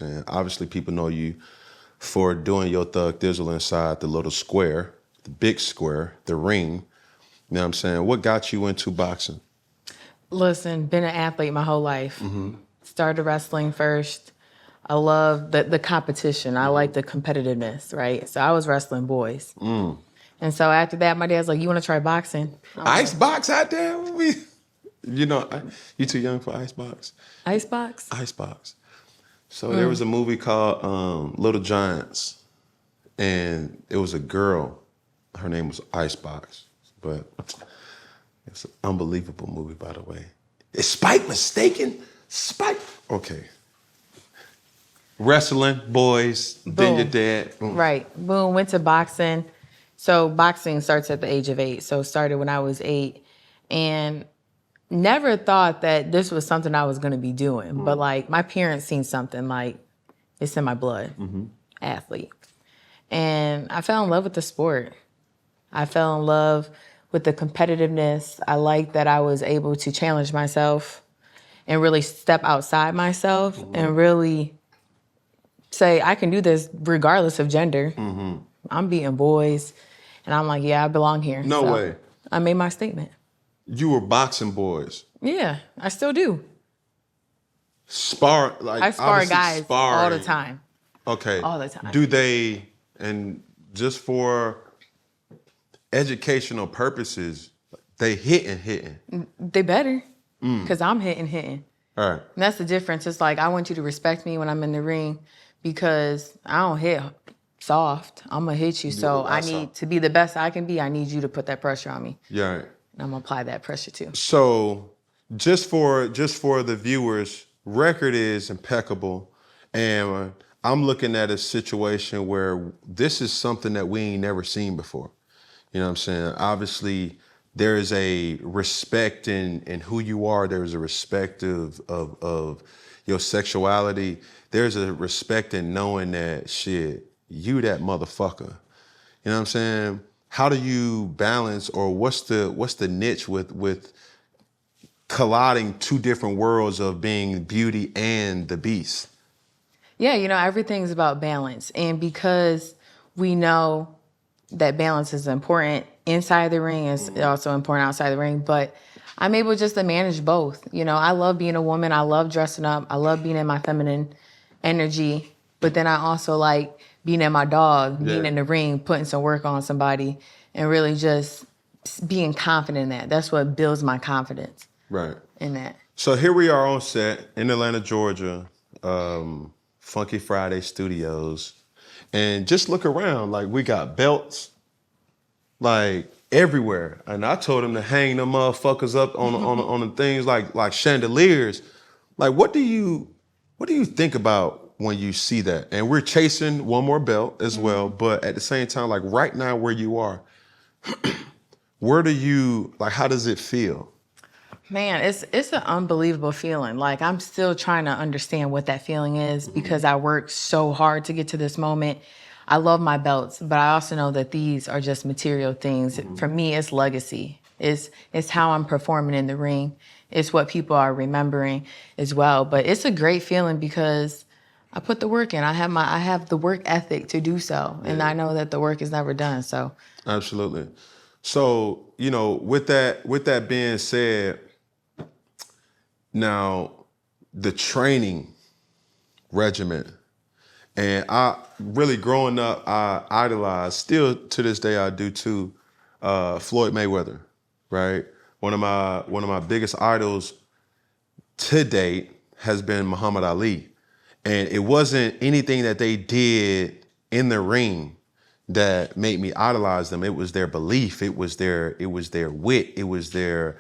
saying? Obviously, people know you for doing your thug thizzle inside the little square, the big square, the ring. You know what I'm saying? What got you into boxing? Listen, been an athlete my whole life. Started wrestling first. I love the competition. I like the competitiveness, right? So I was wrestling boys. And so after that, my dad's like, you want to try boxing? Ice box out there? You know, you too young for ice box? Ice box? Ice box. So there was a movie called Little Giants, and it was a girl. Her name was Icebox, but it's an unbelievable movie, by the way. Is Spike mistaken? Spike? Okay. Wrestling, boys, then your dad. Boom. Right. Boom, went to boxing. So boxing starts at the age of 8. So it started when I was 8. And never thought that this was something I was going to be doing. But like my parents seen something like it's in my blood, athlete. And I fell in love with the sport. I fell in love with the competitiveness. I liked that I was able to challenge myself and really step outside myself and really say, I can do this regardless of gender. I'm beating boys. And I'm like, yeah, I belong here. No way. I made my statement. You were boxing boys. Yeah, I still do. Spar, like I spar guys sparring. all the time. Okay. All the time. Do they, and just for educational purposes, they hitting? They better, because I'm hitting. All right. And that's the difference. It's like, I want you to respect me when I'm in the ring because I don't hit soft. I'm going to hit you. So I need to be the best I can be. I need you to put that pressure on me. Yeah. Right. And I'm going to apply that pressure too. So just for the viewers, record is impeccable. And I'm looking at a situation where this is something that we ain't never seen before. You know what I'm saying? Obviously, there is a respect in who you are. There's a respect of your sexuality. There's a respect in knowing that, shit, you that motherfucker. You know what I'm saying? How do you balance, or what's the niche with colliding two different worlds of being beauty and the beast? Yeah, everything's about balance. And because we know that balance is important inside the ring, it's also important outside the ring, but I'm able just to manage both. I love being a woman. I love dressing up. I love being in my feminine energy, but then I also like being in my dog, being in the ring, putting some work on somebody, and really just being confident in that. That's what builds my confidence. Right. In that. So here we are on set in Atlanta, Georgia, Funky Friday Studios. And just look around, like we got belts, like everywhere. And I told him to hang them motherfuckers up on the things like chandeliers. Like, what do you think about when you see that? And we're chasing one more belt as well, but at the same time, like right now where you are, how does it feel? Man, it's an unbelievable feeling. Like, I'm still trying to understand what that feeling is because I worked so hard to get to this moment. I love my belts, but I also know that these are just material things. For me, it's legacy. It's how I'm performing in the ring. It's what people are remembering as well. But it's a great feeling because I put the work in. I have the work ethic to do so, and I know that the work is never done. So absolutely. So with that being said, now the training regimen, and I really growing up, I idolized. Still to this day, I do too. Floyd Mayweather, right? One of my biggest idols to date has been Muhammad Ali. And it wasn't anything that they did in the ring that made me idolize them. It was their belief. It was their wit. It was their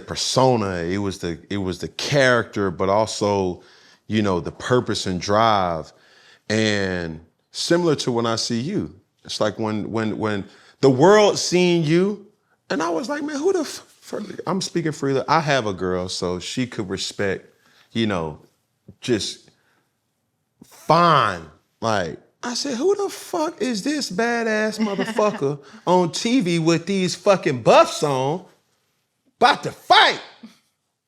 persona. It was the character, but also, the purpose and drive. And similar to when I see you, it's like when the world seen you, and I was like, man, who the I'm speaking freely. I have a girl, so she could respect, just fine. Like, I said, who the fuck is this badass motherfucker on TV with these fucking buffs on, about to fight?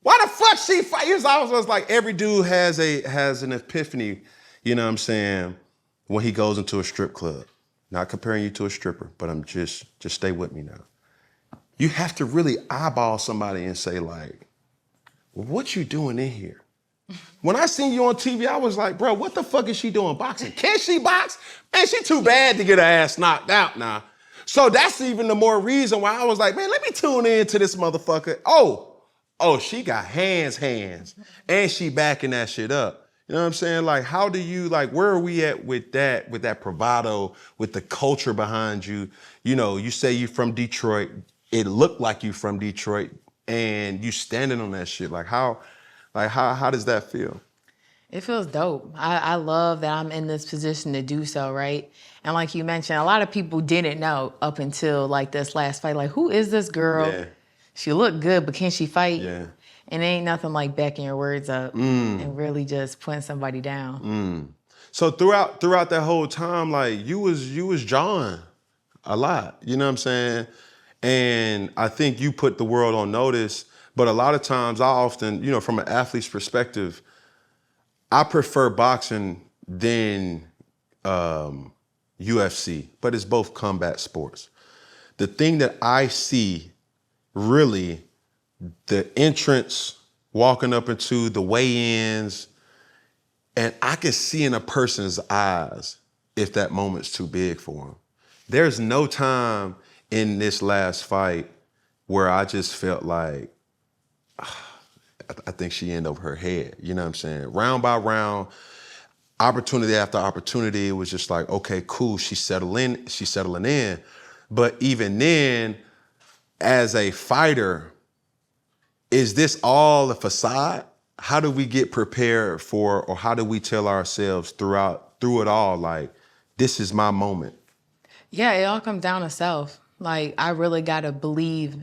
Why the fuck she fight? I was like, every dude has an epiphany, you know what I'm saying, when he goes into a strip club. Not comparing you to a stripper, but I'm just stay with me now. You have to really eyeball somebody and say like, what you doing in here? When I seen you on TV, I was like, bro, what the fuck is she doing boxing? Can she box? Man, she too bad to get her ass knocked out now. So that's even the more reason why I was like, man, let me tune in to this motherfucker. Oh, she got hands, and she backing that shit up. You know what I'm saying? Like, how do you, like, where are we at with that bravado, with the culture behind you? You know, you say you from Detroit. It looked like you from Detroit, and you standing on that shit. How does that feel? It feels dope. I love that I'm in this position to do so, right? And like you mentioned, a lot of people didn't know up until like this last fight, like, who is this girl? Yeah. She looked good, but can she fight? Yeah. And it ain't nothing like backing your words up and really just putting somebody down. So throughout that whole time, like you was jawing a lot, you know what I'm saying? And I think you put the world on notice, but a lot of times I often, you know, from an athlete's perspective, I prefer boxing than UFC, but it's both combat sports. The thing that I see really, the entrance, walking up into the weigh-ins, and I can see in a person's eyes if that moment's too big for them. There's no time in this last fight where I just felt like, I think she ended over her head. You know what I'm saying? Round by round, opportunity after opportunity, it was just like, okay, cool, she's settling in. But even then, as a fighter, is this all a facade? How do we get prepared for, or how do we tell ourselves through it all, like, this is my moment? Yeah, it all comes down to self. Like, I really got to believe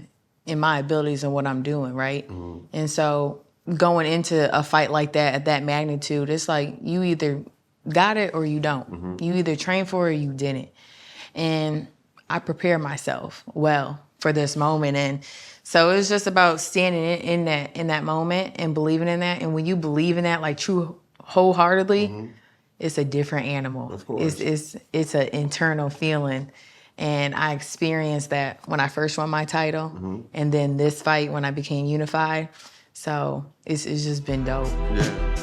in my abilities and what I'm doing, right? And so going into a fight like that at that magnitude, it's like you either got it or you don't. You either trained for it or you didn't. And I prepare myself well for this moment. And so it's just about standing in that moment and believing in that. And when you believe in that, like true wholeheartedly, it's a different animal. Of course. It's an internal feeling. And I experienced that when I first won my title, and then this fight when I became unified. So it's just been dope. Yeah.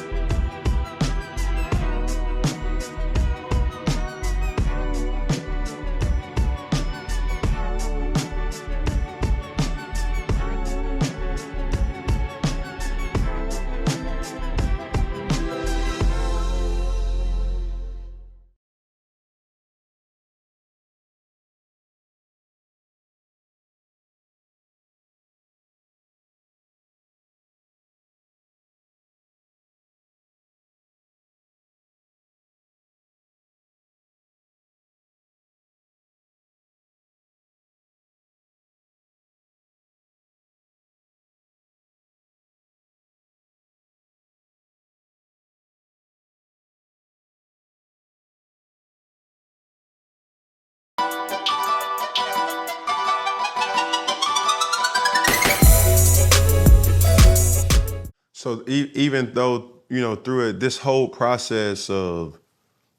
So even though, you know, through this whole process of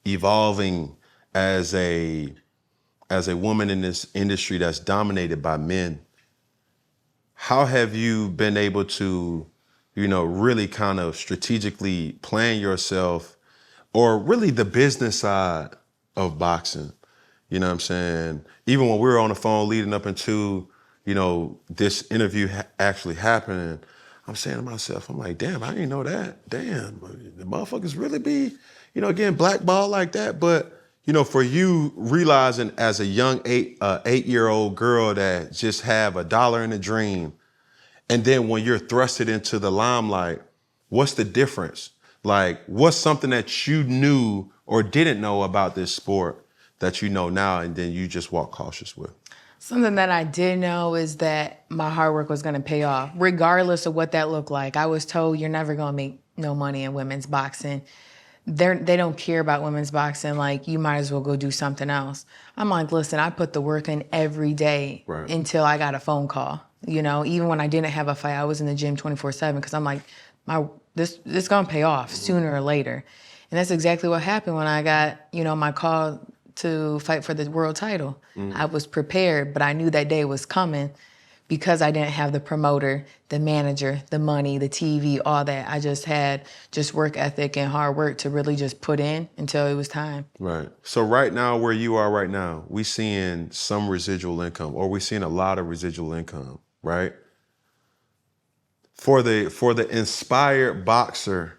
evolving as a woman in this industry that's dominated by men, how have you been able to, you know, really kind of strategically plan yourself, or really the business side of boxing? You know what I'm saying? Even when we were on the phone leading up into, you know, this interview actually happening, I'm saying to myself, I'm like, damn, I didn't know that. Damn, the motherfuckers really be, you know, getting blackballed like that. But, you know, for you realizing as a young 8-year-old girl that just have a dollar and a dream, and then when you're thrusted into the limelight, what's the difference? Like, what's something that you knew or didn't know about this sport that you know now and then you just walk cautious with? Something that I did know is that my hard work was going to pay off, regardless of what that looked like. I was told you're never going to make no money in women's boxing. They don't care about women's boxing. Like, you might as well go do something else. I'm like, listen, I put the work in every day Right. until I got a phone call. You know, even when I didn't have a fight, I was in the gym 24/7 because I'm like, this gonna pay off sooner or later. And that's exactly what happened when I got, you know, my call to fight for the world title. I was prepared, but I knew that day was coming because I didn't have the promoter, the manager, the money, the TV, all that. I just had just work ethic and hard work to really just put in until it was time. Right. So right now, where you are right now, we seeing some residual income, or we seeing a lot of residual income, right? For the inspired boxer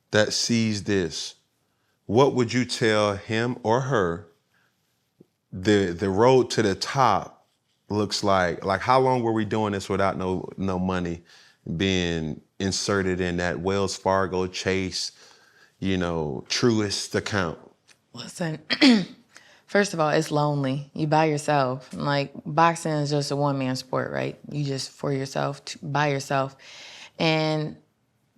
that sees this, what would you tell him or her the road to the top looks like? Like, how long were we doing this without no money being inserted in that Wells Fargo, Chase, you know, Truist account? Listen, first of all, it's lonely. You by yourself. Like, boxing is just a one-man sport, right? You just for yourself, by yourself. And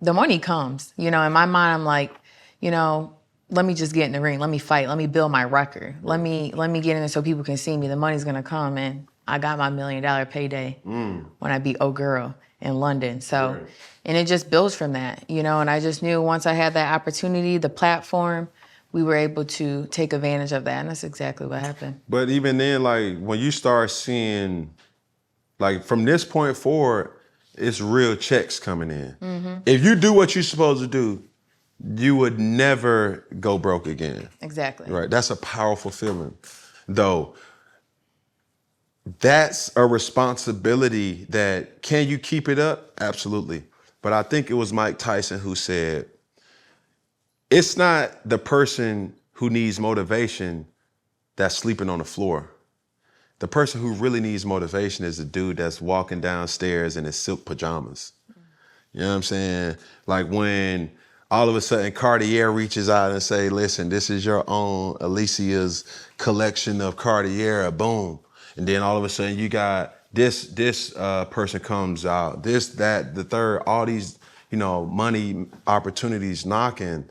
the money comes. You know, in my mind, I'm like, you know, let me just get in the ring. Let me fight. Let me build my record. Let me get in there so people can see me. The money's gonna come. And I got my $1 million payday when I beat Oh Girl in London. So, Right. and it just builds from that, you know. And I just knew once I had that opportunity, the platform, we were able to take advantage of that. And that's exactly what happened. But even then, like, when you start seeing, like, from this point forward, it's real checks coming in. If you do what you're supposed to do, you would never go broke again. Exactly. Right. That's a powerful feeling. Though, that's a responsibility that, can you keep it up? Absolutely. But I think it was Mike Tyson who said, it's not the person who needs motivation that's sleeping on the floor. The person who really needs motivation is the dude that's walking downstairs in his silk pajamas. You know what I'm saying? Like, when all of a sudden Cartier reaches out and say, listen, this is your own Alycia's collection of Cartier, boom. And then all of a sudden you got this person comes out, this, that, the third, all these, you know, money opportunities knocking.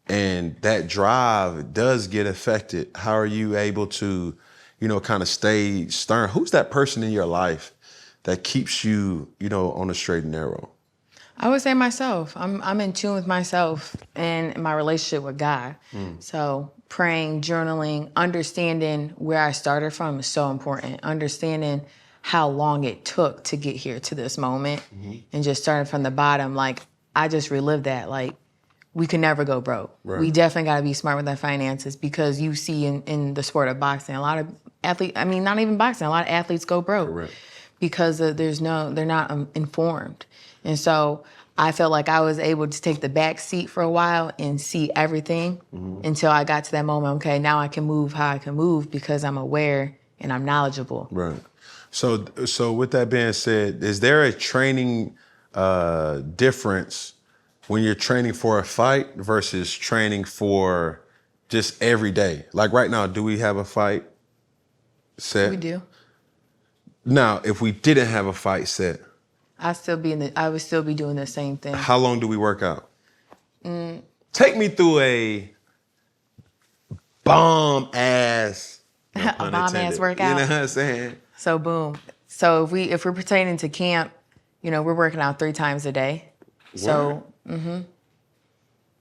And that drive does get affected. How are you able to, you know, kind of stay stern? Who's that person in your life that keeps you, you know, on the straight and narrow? I would say myself. I'm in tune with myself and my relationship with God. So praying, journaling, understanding where I started from is so important. Understanding how long it took to get here to this moment and just starting from the bottom. Like, I just relived that. Like, we can never go broke. Right. We definitely got to be smart with our finances, because you see in the sport of boxing, a lot of athletes, I mean, not even boxing, a lot of athletes go broke. Correct. Because they're not informed. And so I felt like I was able to take the back seat for a while and see everything until I got to that moment. Okay, now I can move how I can move because I'm aware and I'm knowledgeable. Right. So with that being said, is there a training difference when you're training for a fight versus training for just every day? Like, right now, do we have a fight set? We do. Now, if we didn't have a fight set, I would still be doing the same thing. how long do we work out? Take me through a bomb ass, no A pun bomb-ass intended. workout. You know what I'm saying? So boom. So if we're pertaining to camp, you know, we're working out 3 times a day. So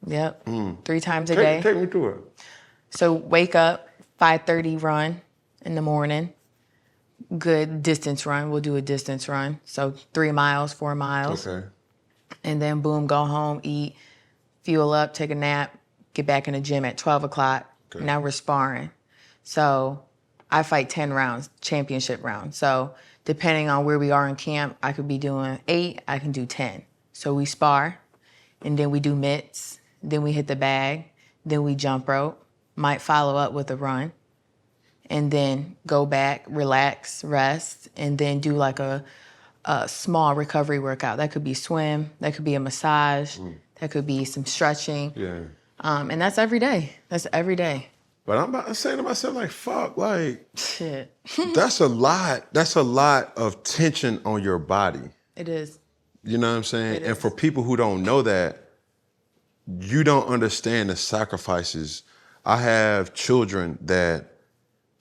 yep. 3 times a day. Take me through it. So wake up, 5:30 run in the morning. Good distance run. We'll do a distance run. So 3 miles, 4 miles. Okay. And then boom, go home, eat, fuel up, take a nap, get back in the gym at 12 o'clock. Okay. Now we're sparring. So I fight 10 rounds, championship rounds. So depending on where we are in camp, I could be doing 8, I can do 10. So we spar, and then we do mitts, then we hit the bag, then we jump rope, might follow up with a run, and then go back, relax, rest, and then do like a small recovery workout. That could be swim, that could be a massage, that could be some stretching. Yeah. And that's every day. That's every day. But I'm saying to myself, like, fuck, like, Shit. that's a lot. That's a lot of tension on your body. It is. You know what I'm saying? It And is. for people who don't know that, you don't understand the sacrifices. I have children that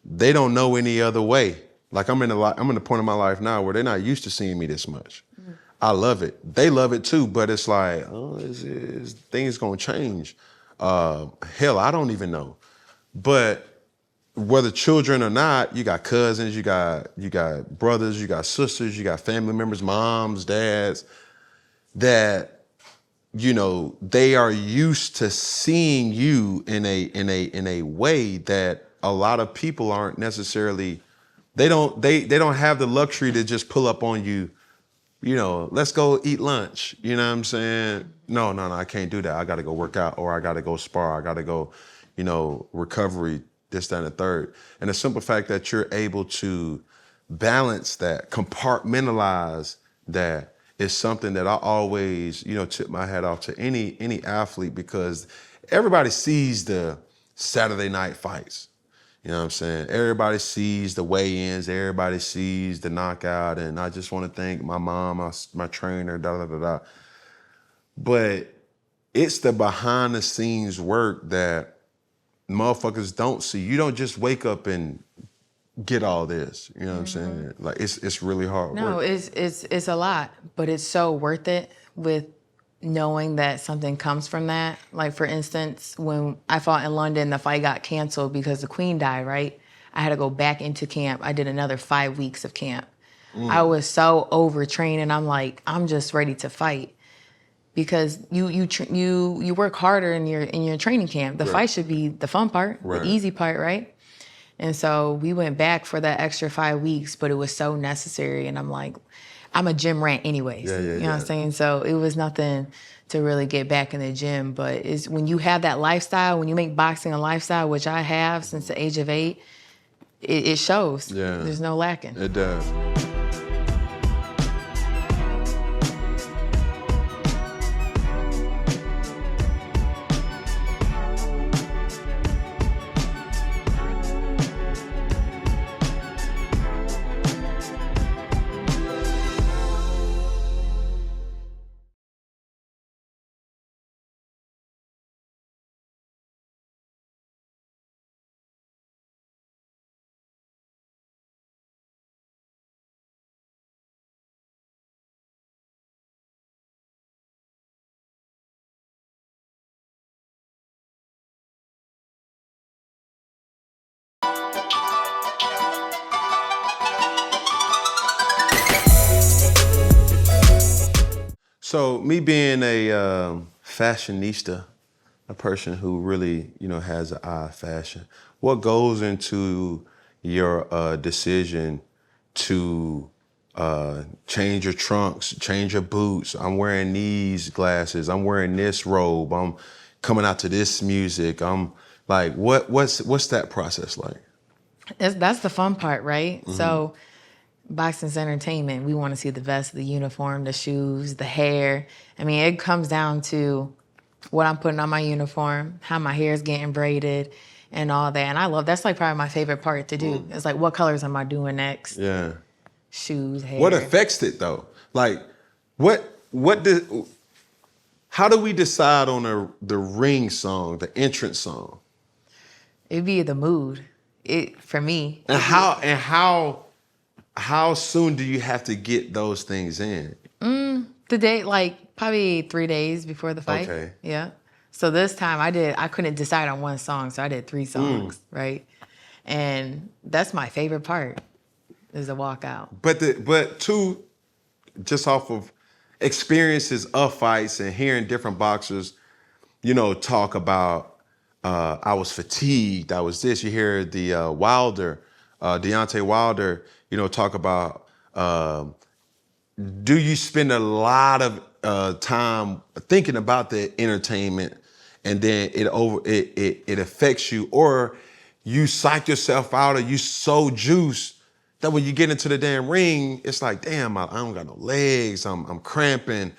they don't know any other way. Like I'm in the point of my life now where they're not used to seeing me this much. I love it. They love it too, but it's like, oh, is things gonna change? Hell, I don't even know. But whether children or not, you got cousins, you got brothers, you got sisters, you got family members, moms, dads, that, they are used to seeing you in a way that a lot of people aren't necessarily. They don't have the luxury to just pull up on you, let's go eat lunch. You know what I'm saying? No, I can't do that. I got to go work out, or I got to go spar. I got to go, recovery, this, that, and the third. And the simple fact that you're able to balance that, compartmentalize that, is something that I always, tip my hat off to any athlete, because everybody sees the Saturday night fights. You know what I'm saying? Everybody sees the weigh-ins, everybody sees the knockout, and I just want to thank my mom, my trainer, da-da-da-da. But it's the behind-the-scenes work that motherfuckers don't see. You don't just wake up and get all this. You know what I'm saying? Like, it's really hard No, work. it's a lot, but it's so worth it with knowing that something comes from that. Like, for instance, when I fought in London, the fight got canceled because the queen died, right? I had to go back into camp. I did another 5 weeks of camp. I was so overtrained, and I'm like, I'm just ready to fight, because you work harder in your training camp. The fight should be the fun part, the easy part, right? And so we went back for that extra 5 weeks, but it was so necessary. And I'm like, I'm a gym rat anyways. You know what I'm saying? So it was nothing to really get back in the gym. But it's when you have that lifestyle, when you make boxing a lifestyle, which I have since the age of 8, it shows. Yeah. There's no lacking. It does. So me being a fashionista, a person who really, has an eye of fashion, what goes into your decision to change your trunks, change your boots? I'm wearing these glasses. I'm wearing this robe. I'm coming out to this music. I'm like, what's that process like? That's the fun part, right? So boxing's entertainment. We want to see the vest, the uniform, the shoes, the hair. I mean, it comes down to what I'm putting on my uniform, how my hair is getting braided, and all that. And I love that's like probably my favorite part to do. It's like, what colors am I doing next? Yeah. Shoes, hair. What affects it though? Like, how do we decide on the ring song, the entrance song? It'd be the mood. For me. And how soon do you have to get those things in? The day, like probably 3 days before the fight. Okay. Yeah. So this time I couldn't decide on one song, so I did 3 songs, right? And that's my favorite part, is the walkout. But two, just off of experiences of fights and hearing different boxers, talk about, I was fatigued, I was this. You hear the Deontay Wilder, talk about, do you spend a lot of time thinking about the entertainment, and then it affects you, or you psych yourself out, or you so juiced that when you get into the damn ring, it's like, damn, I don't got no legs, I'm cramping,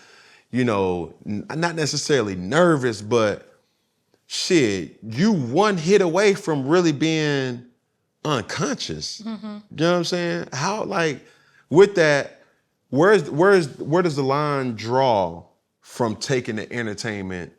not necessarily nervous, but shit, you one hit away from really being unconscious. You know what I'm saying? How, like, with that, where does the line draw from taking the entertainment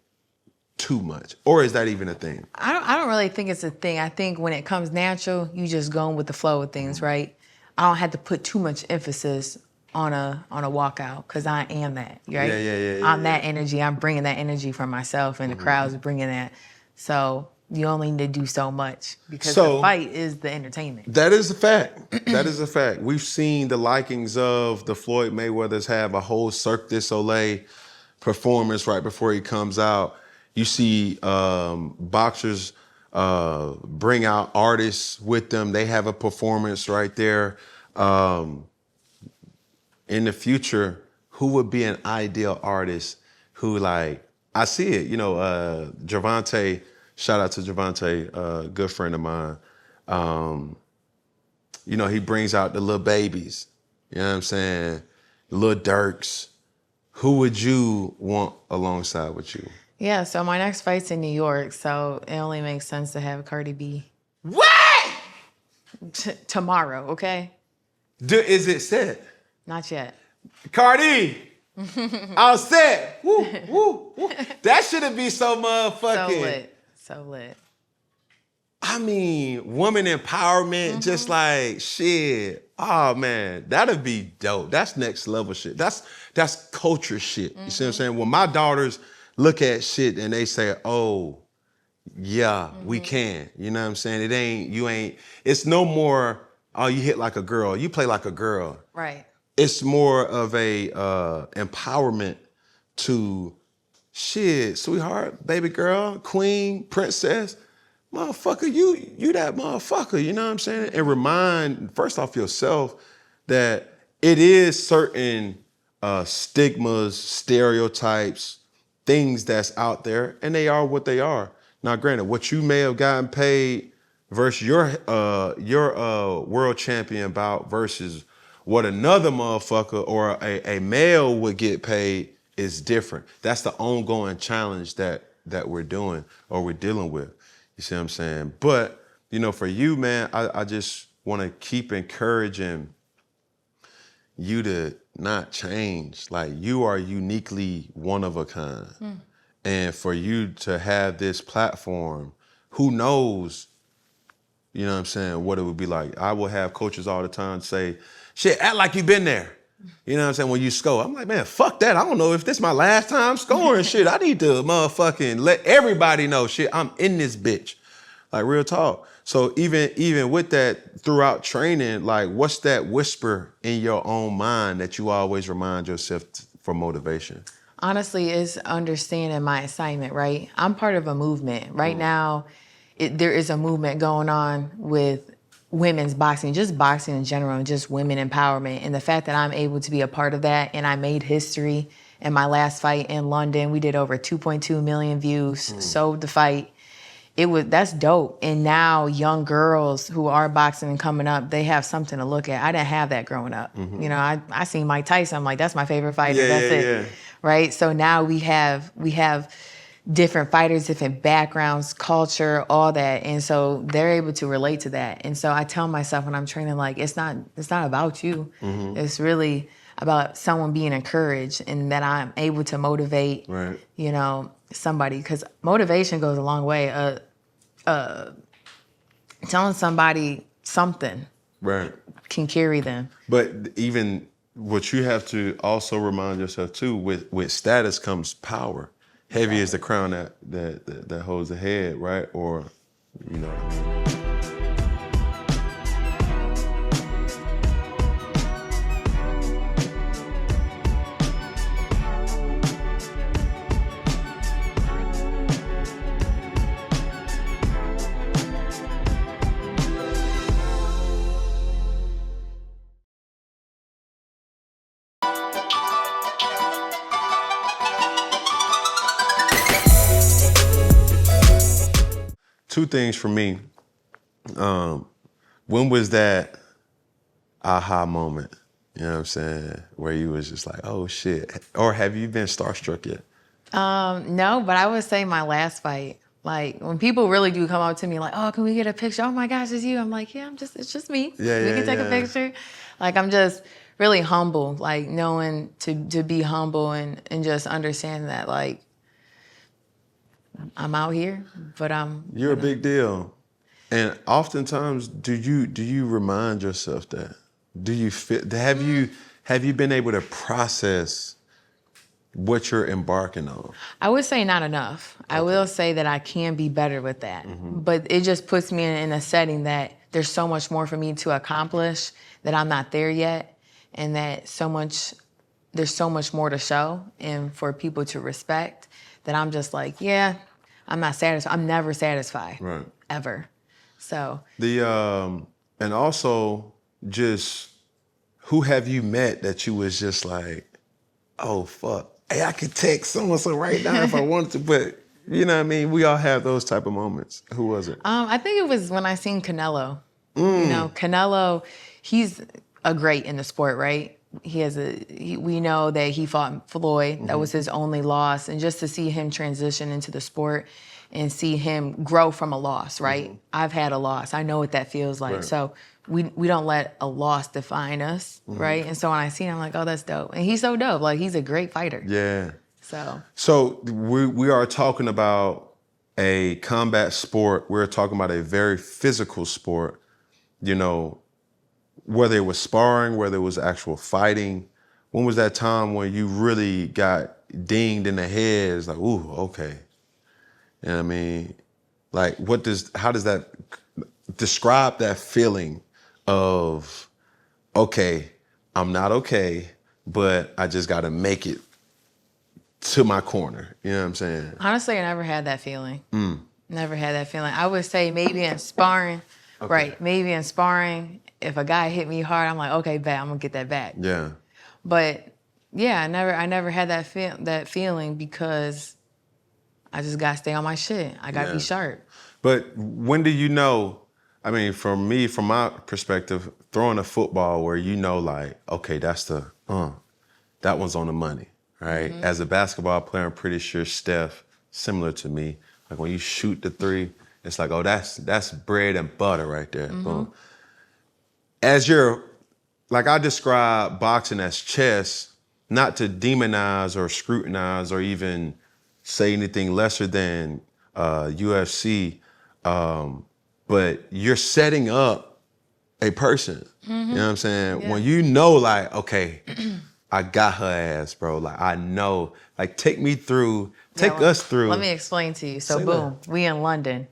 too much? Or is that even a thing? I don't really think it's a thing. I think when it comes natural, you just going with the flow of things, right? I don't have to put too much emphasis on a walkout because I am that, right? I'm that energy. I'm bringing that energy from myself, and the crowd's bringing that. So you only need to do so much because the fight is the entertainment. That is a fact. That is a fact. We've seen the likings of the Floyd Mayweathers have a whole Cirque du Soleil performance right before he comes out. You see boxers bring out artists with them. They have a performance right there. In the future, who would be an ideal artist who, like, I see it, Javante, shout out to Javante, a good friend of mine. He brings out the little babies, you know what I'm saying? The little Dirks. Who would you want alongside with you? Yeah, so my next fight's in New York, so it only makes sense to have Cardi B. What? Tomorrow, okay? Is it set? Not yet. Cardi, all set. Woo, woo, woo. That shouldn't be so motherfucking. So lit. I mean, woman empowerment, just like shit. Oh man, that'd be dope. That's next level shit. That's culture shit. You see what I'm saying? When my daughters look at shit and they say, "Oh, yeah, we can." You know what I'm saying? It's no more, "Oh, you hit like a girl. You play like a girl." Right. It's more of a empowerment to shit, sweetheart, baby girl, queen, princess, motherfucker, you that motherfucker, you know what I'm saying? And remind, first off, yourself that it is certain stigmas, stereotypes, things that's out there, and they are what they are. Now, granted, what you may have gotten paid versus your world champion bout versus what another motherfucker or a male would get paid is different. That's the ongoing challenge that we're doing or we're dealing with. You see what I'm saying? But, for you, man, I just want to keep encouraging you to not change. Like, you are uniquely one of a kind. And for you to have this platform, who knows, you know what I'm saying, what it would be like. I will have coaches all the time say, shit, act like you've been there. You know what I'm saying, when you score. I'm like, man, fuck that. I don't know if this is my last time scoring shit. I need to motherfucking let everybody know, shit, I'm in this bitch. Like, real talk. So even with that, throughout training, like, what's that whisper in your own mind that you always remind yourself for motivation? Honestly, it's understanding my assignment, right? I'm part of a movement. Right now, there is a movement going on with women's boxing, just boxing in general, and just women empowerment. And the fact that I'm able to be a part of that, and I made history in my last fight in London. We did over 2.2 million views, sold the fight. That's dope. And now young girls who are boxing and coming up, they have something to look at. I didn't have that growing up. I seen Mike Tyson. I'm like, that's my favorite fighter. That's it. Right? So now we have different fighters, different backgrounds, culture, all that. And so they're able to relate to that. And so I tell myself when I'm training, like, it's not about you. It's really about someone being encouraged and that I'm able to motivate, somebody. Because motivation goes a long way. Telling somebody something can carry them. But even what you have to also remind yourself too, with status comes power. Heavy is the crown that holds the head, right? Or, two things for me. When was that aha moment, you know what I'm saying, where you was just like, oh shit? Or have you been starstruck yet? No, but I would say my last fight. Like, when people really do come up to me like, oh, can we get a picture? Oh my gosh, it's you. I'm like, yeah, it's just me. We can take a picture. Like, I'm just really humble, like knowing to be humble and just understand that, like, I'm out here, but You're a big deal. And oftentimes, do you remind yourself that? do you feel? Have you been able to process what you're embarking on? I would say not enough. I will say that I can be better with that. But it just puts me in a setting that there's so much more for me to accomplish, that I'm not there yet, and that there's so much more to show and for people to respect, that I'm just like, yeah, I'm not satisfied. I'm never satisfied. Right. Ever. So And also just who have you met that you was just like, oh fuck, hey, I could text so-and-so right now if I wanted to, but you know what I mean? We all have those type of moments. Who was it? I think it was when I seen Canelo. You know, Canelo, he's a great in the sport, right? We know that he fought Floyd. That was his only loss. And just to see him transition into the sport and see him grow from a loss, right? I've had a loss. I know what that feels like. Right. So we don't let a loss define us, right? And so when I see him, I'm like, oh, that's dope. And he's so dope. Like, he's a great fighter. Yeah. So we are talking about a combat sport. We're talking about a very physical sport, you know, whether it was sparring, whether it was actual fighting. When was that time when you really got dinged in the head? It's like, ooh, okay. You know what I mean? Like, how does that describe that feeling of, okay, I'm not okay, but I just got to make it to my corner. You know what I'm saying? honestly, I never had that feeling. Never had that feeling. I would say maybe in sparring, right? Maybe in sparring, if a guy hit me hard, I'm like, okay, bet, I'm gonna get that back. Yeah. But yeah, I never had that feeling because I just gotta stay on my shit. I gotta be sharp. But when do you know? I mean, from my perspective, throwing a football where you know, like, okay, that's that one's on the money, right? As a basketball player, I'm pretty sure Steph, similar to me, like when you shoot the three, it's like, oh, that's bread and butter right there. Boom. As like I describe boxing as chess, not to demonize or scrutinize or even say anything lesser than UFC, but you're setting up a person. You know what I'm saying? Yeah. When you know, like, okay, I got her ass, bro. Like, I know. Like, take us through. Let me explain to you. So Say boom, we in London.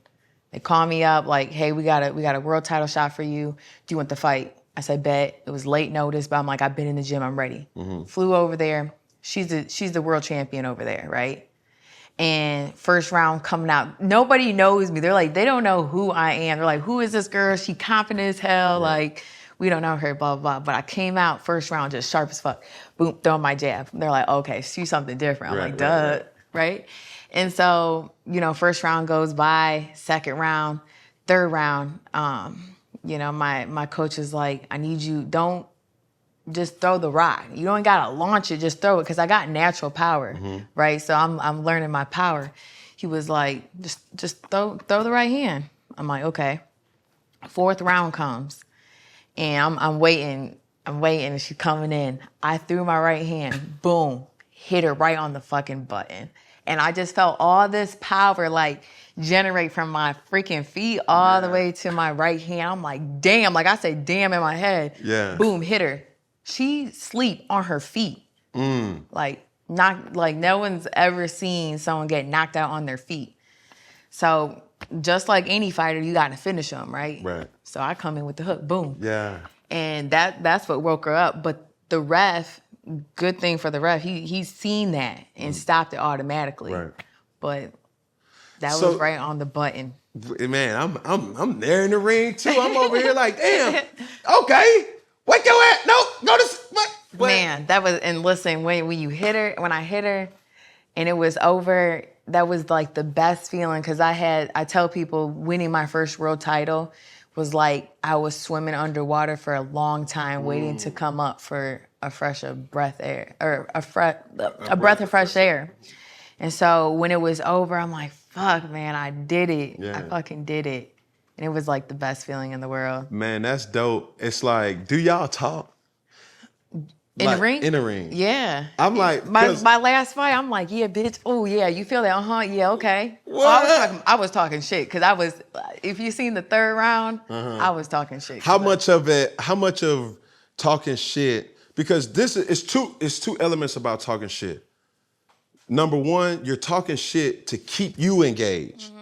They call me up like, hey, we got a world title shot for you. Do you want the fight? I said, bet. It was late notice, but I'm like, I've been in the gym, I'm ready. Flew over there. She's the world champion over there, right? And first round coming out, nobody knows me. They're like, they don't know who I am. They're like, who is this girl? She confident as hell. Like, we don't know her, blah, blah, blah. But I came out first round just sharp as fuck. Boom, throwing my jab. They're like, okay, she's something different. I'm like, duh, right? And so, you know, first round goes by, second round, third round, you know, my coach is like, I need you, don't just throw the rock. You don't gotta launch it, just throw it, because I got natural power, right? So I'm learning my power. He was like, just throw the right hand. I'm like, okay. Fourth round comes, and I'm waiting, and she's coming in. I threw my right hand, boom, hit her right on the fucking button. And I just felt all this power like generate from my freaking feet all the way to my right hand. I'm like, damn, like I said, damn in my head. Yeah. Boom, hit her. She sleep on her feet. Like no one's ever seen someone get knocked out on their feet. So just like any fighter, you got to finish them, right? Right. So I come in with the hook, boom. Yeah. And that's what woke her up. But the ref, good thing for the ref, he's seen that and stopped it automatically. Right. But that So- was right on the button. Man, I'm there in the ring too. I'm over here like, damn, okay. Wake your ass. No, go to what? Man, that was, and listen, when you hit her, when I hit her and it was over, that was like the best feeling, because I tell people winning my first world title was like I was swimming underwater for a long time waiting to come up for a breath of fresh air. And so when it was over, I'm like, fuck, man, I did it. Yeah. I fucking did it. And it was like the best feeling in the world. Man, that's dope. It's like, do y'all talk? In the ring? In the ring. Yeah. I'm like, my last fight, I'm like, yeah, bitch. Oh, yeah, you feel that? Yeah, okay. What? I was talking shit, because if you seen the third round, I was talking shit. How much of talking shit, because this is it's two elements about talking shit. Number one, you're talking shit to keep you engaged.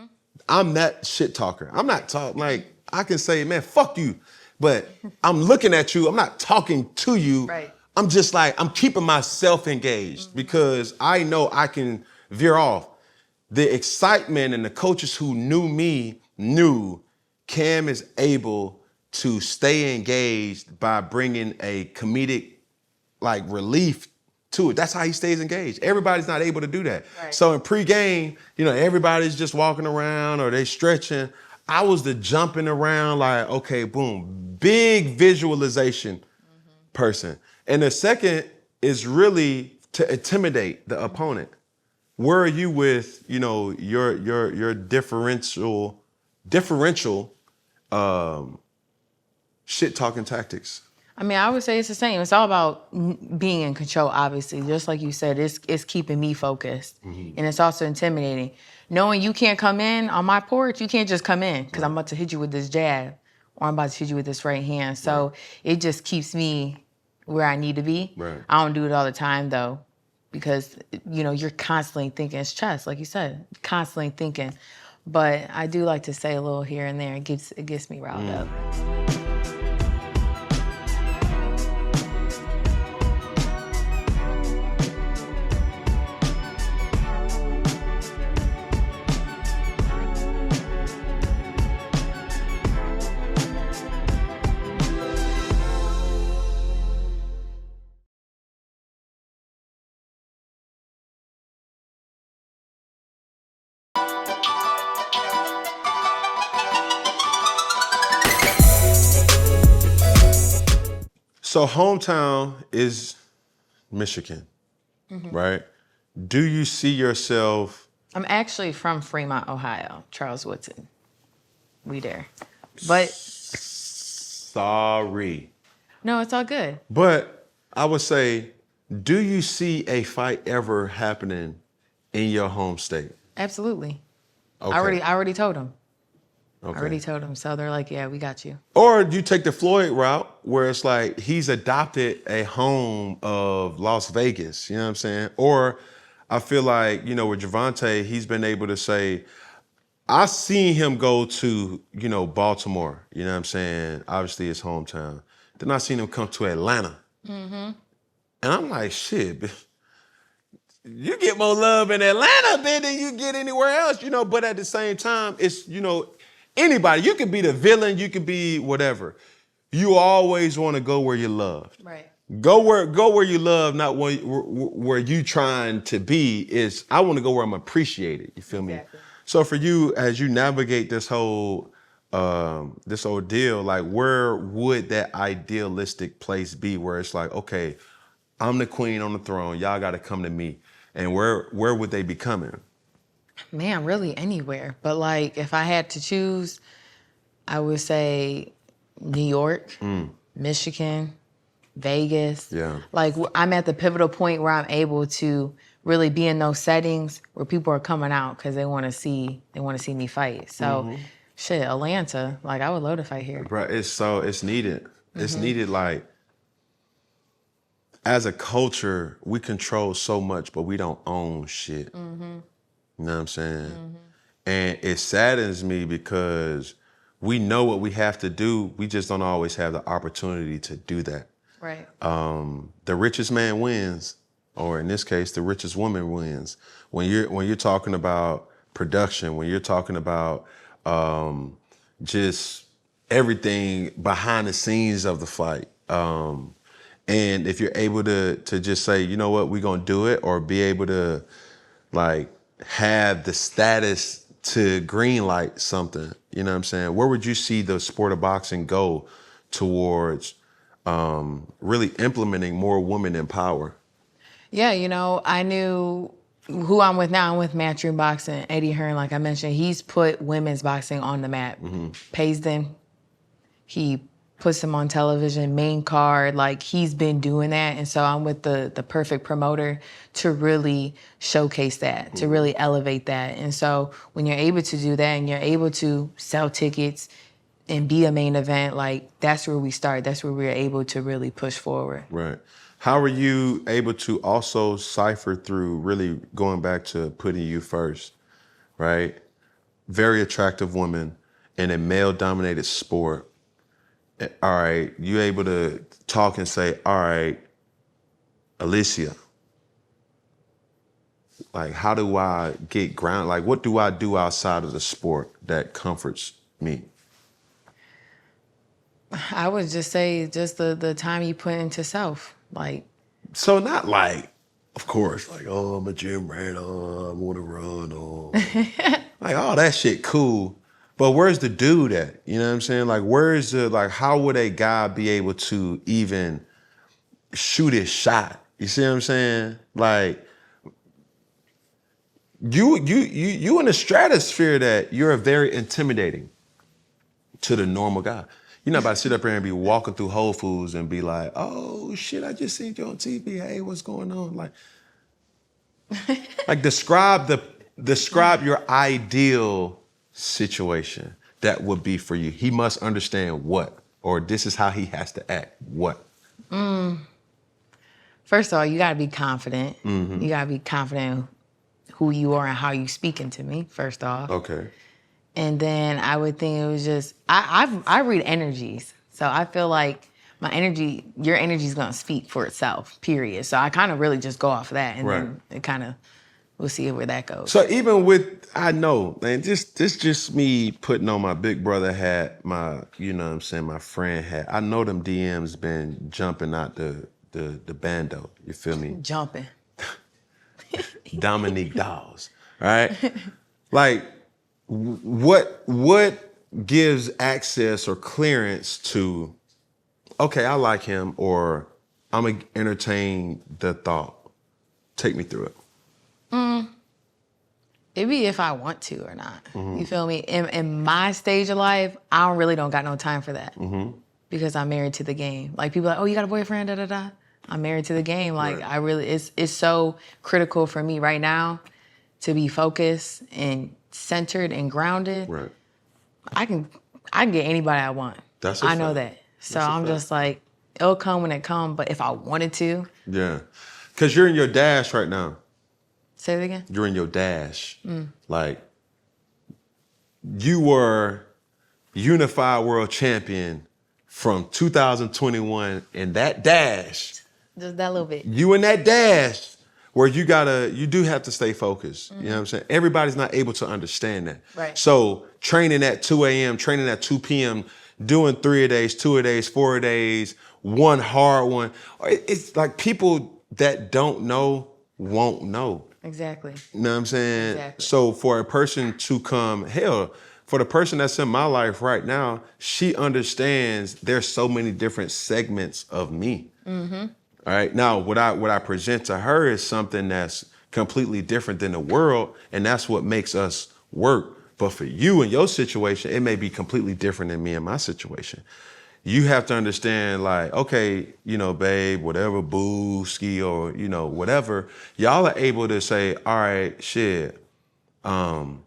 I'm that shit talker. I'm not talking like I can say, man, fuck you. But I'm looking at you. I'm not talking to you. Right. I'm just like, I'm keeping myself engaged because I know I can veer off. The excitement and the coaches who knew me knew Cam is able to stay engaged by bringing a comedic like relief to it. That's how he stays engaged. Everybody's not able to do that. Right. So in pregame, everybody's just walking around or they stretching. I was the jumping around like, okay, boom, big visualization person. And the second is really to intimidate the opponent. Where are you with, your differential shit talking tactics? I mean, I would say it's the same. It's all about being in control, obviously. Just like you said, it's keeping me focused. And it's also intimidating. Knowing you can't come in on my porch, you can't just come in because I'm about to hit you with this jab or I'm about to hit you with this right hand. So it just keeps me where I need to be. Right. I don't do it all the time, though, because, you're constantly thinking. It's chess, like you said, constantly thinking. But I do like to say a little here and there. It gets me riled up. So hometown is Michigan, right? Do you see yourself? I'm actually from Fremont, Ohio, Charles Woodson. We there. But Sorry. no, it's all good. But I would say, do you see a fight ever happening in your home state? Absolutely. Okay. I already told them. Okay. I already told them. So they're like, yeah, we got you. Or do you take the Floyd route where it's like he's adopted a home of Las Vegas, you know what I'm saying? Or I feel like, with Gervonta, he's been able to say, I seen him go to, Baltimore, you know what I'm saying? Obviously his hometown. Then I seen him come to Atlanta. And I'm like, shit, you get more love in Atlanta than you get anywhere else, but at the same time, it's, anybody, you could be the villain, you could be whatever. You always want to go where you're loved. Right. Go where you love, not where you trying to be. Is I want to go where I'm appreciated. You feel me? So for you, as you navigate this whole ordeal, like where would that idealistic place be where it's like, okay, I'm the queen on the throne. Y'all got to come to me. And where would they be coming? Man, really anywhere. But like, if I had to choose, I would say New York, Michigan, Vegas. Yeah. Like I'm at the pivotal point where I'm able to really be in those settings where people are coming out because they want to see me fight. So shit, Atlanta, like I would love to fight here. Bro, it's needed. It's needed. Like as a culture, we control so much, but we don't own shit. You know what I'm saying? And it saddens me because we know what we have to do. We just don't always have the opportunity to do that. Right. The richest man wins, or in this case, the richest woman wins. When you're talking about production, when you're talking about just everything behind the scenes of the fight. And if you're able to just say, you know what, we're gonna do it, or be able to like have the status to green light something, you know what I'm saying? Where would you see the sport of boxing go towards really implementing more women in power? Yeah, I knew who I'm with now. I'm with Matchroom Boxing. Eddie Hearn, like I mentioned, he's put women's boxing on the map. Pays them. He puts them on television, main card. Like he's been doing that. And so I'm with the perfect promoter to really showcase that, to really elevate that. And so when you're able to do that and you're able to sell tickets, and be a main event, like that's where we start. That's where we're able to really push forward. Right. How were you able to also cipher through really going back to putting you first, right? Very attractive woman in a male-dominated sport. All right, you able to talk and say, all right, Alycia, like, how do I get ground? Like, what do I do outside of the sport that comforts me? I would just say just the time you put into self. Like, So not like, of course, like, oh, I'm a gym rat, oh, I want to run, oh. Like, all that shit cool. But where's the dude at? You know what I'm saying? Like, where's the, like, how would a guy be able to even shoot his shot? You see what I'm saying? Like, you in the stratosphere that you're very intimidating to the normal guy. You're not about to sit up here and be walking through Whole Foods and be like, oh shit, I just seen you on TV. Hey, what's going on? Like describe your ideal situation that would be for you. He must understand what, or this is how he has to act. What? first of all, you gotta be confident. You gotta be confident who you are and how you speaking to me, first off. Okay. And then I would think it was just I read energies. So I feel like your energy is gonna speak for itself, period. So I kind of really just go off of that, and Right. then it kind of we'll see where that goes. So even with, I know, man, this just me putting on my big brother hat, my, you know what I'm saying, my friend hat. I know them DMs been jumping out the bando. You feel me? Jumping. Dominique Dawes, right? Like, what gives access or clearance to, okay, I like him, or I'm gonna entertain the thought. Take me through it. It be if I want to or not. You feel me? In my stage of life, I really don't got no time for that because I'm married to the game. Like people are like, oh, you got a boyfriend? Da da da. I'm married to the game. Like Right. I really, it's so critical for me right now to be focused and centered and grounded. Right. I can get anybody I want. That's a I know fact. that. So That's a I'm fact. just like, it'll come when it comes. But if I wanted to, Yeah. Because you're in your dash right now. say it again. You're in your dash. Like, you were unified world champion from 2021 in that dash. Just that little bit. You in that dash where you do have to stay focused. You know what I'm saying? Everybody's not able to understand that. Right. So training at 2 a.m., training at 2 p.m., doing 3 a days, 2 a days, 4 a days, one hard one. It's like people that don't know won't know. Exactly. You know what I'm saying? Exactly. So for a person to come, hell, for the person that's in my life right now, she understands there's so many different segments of me. All right. Now, what I present to her is something that's completely different than the world, and that's what makes us work. But for you and your situation, it may be completely different than me and my situation. You have to understand, like, okay, you know, babe, whatever, boo, ski, or, you know, whatever, y'all are able to say, all right, shit, I'm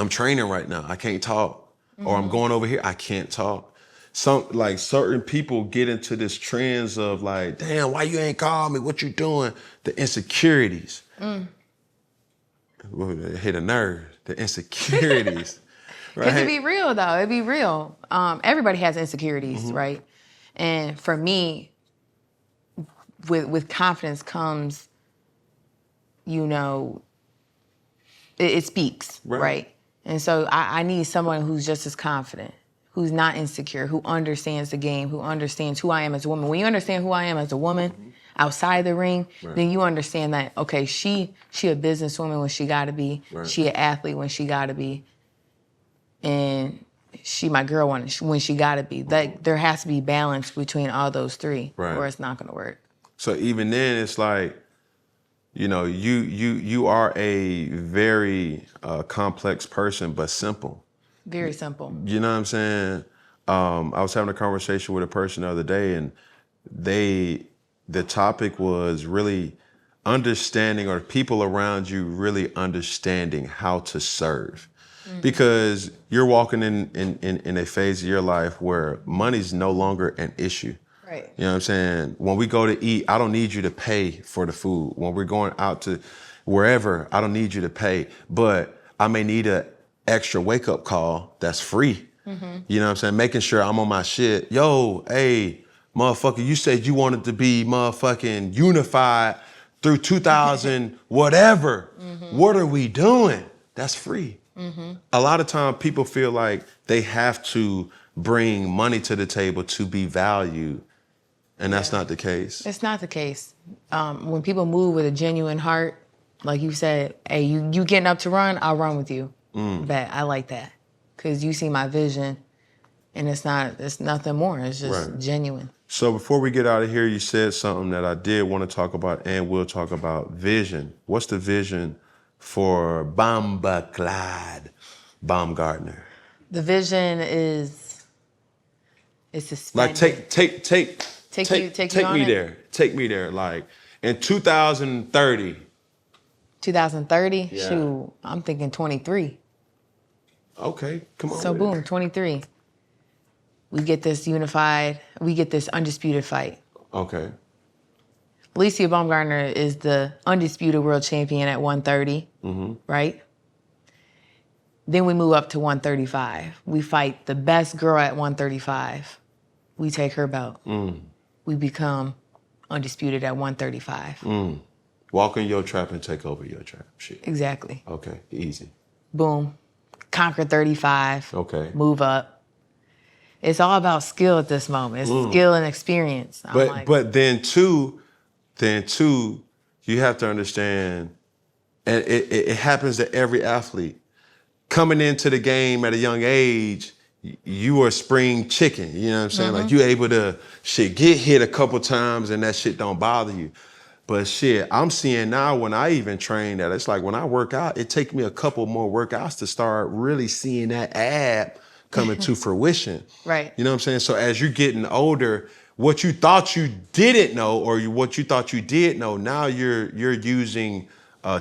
training right now, I can't talk. Or I'm going over here, I can't talk. Some, like, certain people get into this trends of like, damn, why you ain't call me? What you doing? The insecurities. Hit a nerve. The insecurities. Because Right? it be real, though. It be real. Everybody has insecurities, right? And for me, with confidence comes, you know, it speaks, Right. right? And so I need someone who's just as confident, who's not insecure, who understands the game, who understands who I am as a woman. When you understand who I am as a woman outside the ring, then you understand that, okay, she a businesswoman when she got to be. Right. She an athlete when she got to be. And she my girl when she gotta be. That there has to be balance between all those three, Right. or it's not gonna work. So even then, it's like, you know, you are a very complex person, but simple. Very simple. You know what I'm saying? I was having a conversation with a person the other day, and the topic was really understanding, or people around you really understanding how to serve. because you're walking in a phase of your life where money's no longer an issue. Right. You know what I'm saying? When we go to eat, I don't need you to pay for the food. When we're going out to wherever, I don't need you to pay. But I may need an extra wake-up call that's free. You know what I'm saying? Making sure I'm on my shit. Yo, hey, motherfucker, you said you wanted to be motherfucking unified through 2000 whatever. What are we doing? That's free. A lot of time people feel like they have to bring money to the table to be valued. And that's not the case. It's not the case. When people move with a genuine heart, like you said, hey, you getting up to run, I'll run with you. Bet I like that. Cause you see my vision and it's nothing more. It's just genuine. So before we get out of here, you said something that I did want to talk about and we'll talk about vision. What's the vision for Baumgardner? The vision is Like suspended. take me there. Take me there. Like in 2030. 2030? Yeah. Shoot, I'm thinking 23. Okay, come on. So with it. boom, 23. We get this unified, we get this undisputed fight. Okay. Alycia Baumgardner is the undisputed world champion at 130, right? Then we move up to 135. We fight the best girl at 135. We take her belt. We become undisputed at 135. Walk in your trap and take over your trap. Shit. Exactly. Okay, easy. Boom. Conquer 35. Okay. Move up. It's all about skill at this moment. It's skill and experience. But then too, you have to understand, and it happens to every athlete. Coming into the game at a young age, you are spring chicken. You know what I'm saying? Like you able to get hit a couple times and that shit don't bother you. But shit, I'm seeing now when I even train that it's like when I work out, it takes me a couple more workouts to start really seeing that ab coming to fruition. Right. You know what I'm saying? So as you're getting older, what you thought you didn't know or what you thought you did know, now you're using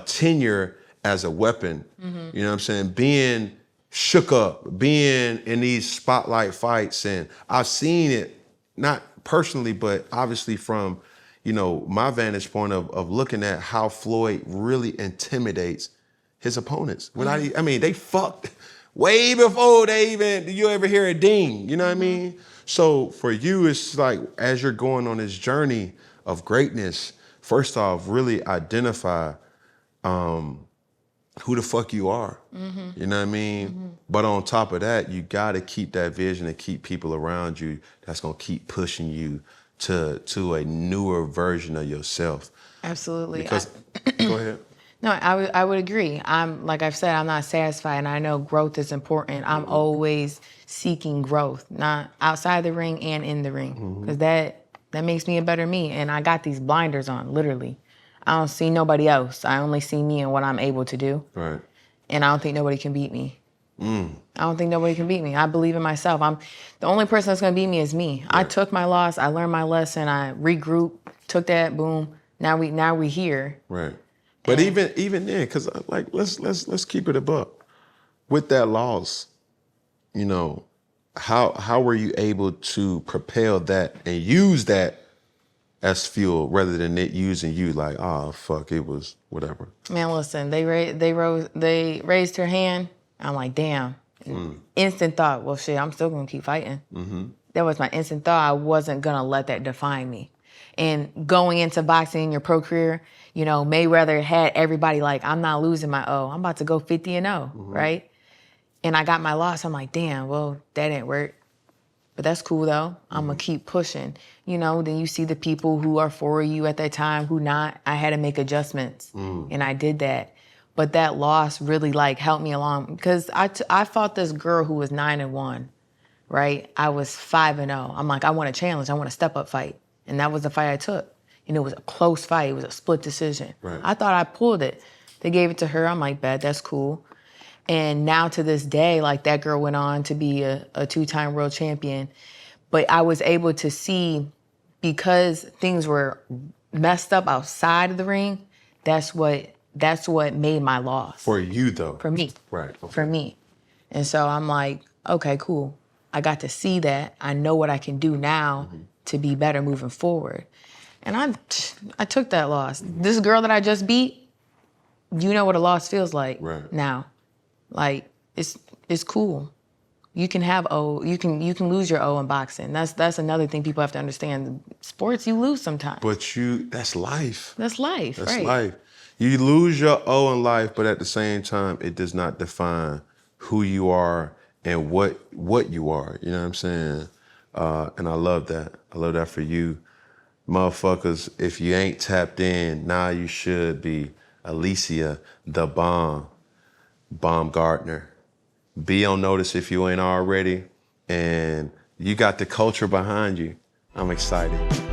tenure as a weapon. You know what I'm saying? Being shook up, being in these spotlight fights. And I've seen it, not personally, but obviously from, you know, my vantage point of looking at how Floyd really intimidates his opponents. I mean, they fucked way before you ever hear a ding, you know what I mean? So for you, it's like, as you're going on this journey of greatness, first off, really identify who the fuck you are, you know what I mean? But on top of that, you gotta keep that vision and keep people around you that's gonna keep pushing you to a newer version of yourself. Absolutely. Because, go ahead. No, I would agree. I'm, like I've said, I'm not satisfied, and I know growth is important. I'm always seeking growth, not outside the ring and in the ring, because that makes me a better me. And I got these blinders on, literally. I don't see nobody else. I only see me and what I'm able to do. Right. And I don't think nobody can beat me. I don't think nobody can beat me. I believe in myself. The only person that's gonna beat me is me. Right. I took my loss. I learned my lesson. I regrouped. Took that. Boom. Now we here. Right. But even then, because like let's keep it a buck. With that loss, you know, how were you able to propel that and use that as fuel rather than it using you like, oh fuck, it was whatever. Man, listen, they raised her hand. I'm like, damn. Instant thought, well shit, I'm still gonna keep fighting. That was my instant thought. I wasn't gonna let that define me. And going into boxing, your pro career, you know, Mayweather had everybody like, I'm not losing my O. I'm about to go 50-0, right? And I got my loss. I'm like, damn, well, that didn't work. But that's cool though. I'm gonna keep pushing. You know, then you see the people who are for you at that time, who not. I had to make adjustments, and I did that. But that loss really like helped me along because I fought this girl who was 9-1, right? I was 5-0. I'm like, I want a challenge. I want a step up fight, and that was the fight I took. And it was a close fight. It was a split decision. Right. I thought I pulled it. They gave it to her. I'm like, bet, that's cool. And now to this day, like that girl went on to be a 2-time world champion. But I was able to see, because things were messed up outside of the ring, that's what made my loss. For you though. For me. Right. Okay. For me. And so I'm like, okay, cool. I got to see that. I know what I can do now to be better moving forward. And I took that loss. This girl that I just beat, you know what a loss feels like now. Like it's cool. You can have you can lose your O in boxing. That's another thing people have to understand. Sports, you lose sometimes. But that's life. That's life, That's right? life. You lose your O in life, but at the same time, it does not define who you are and what you are. You know what I'm saying? And I love that. I love that for you. Motherfuckers, if you ain't tapped in, now you should be. Alycia, the Baumgardner. Be on notice if you ain't already. And you got the culture behind you. I'm excited.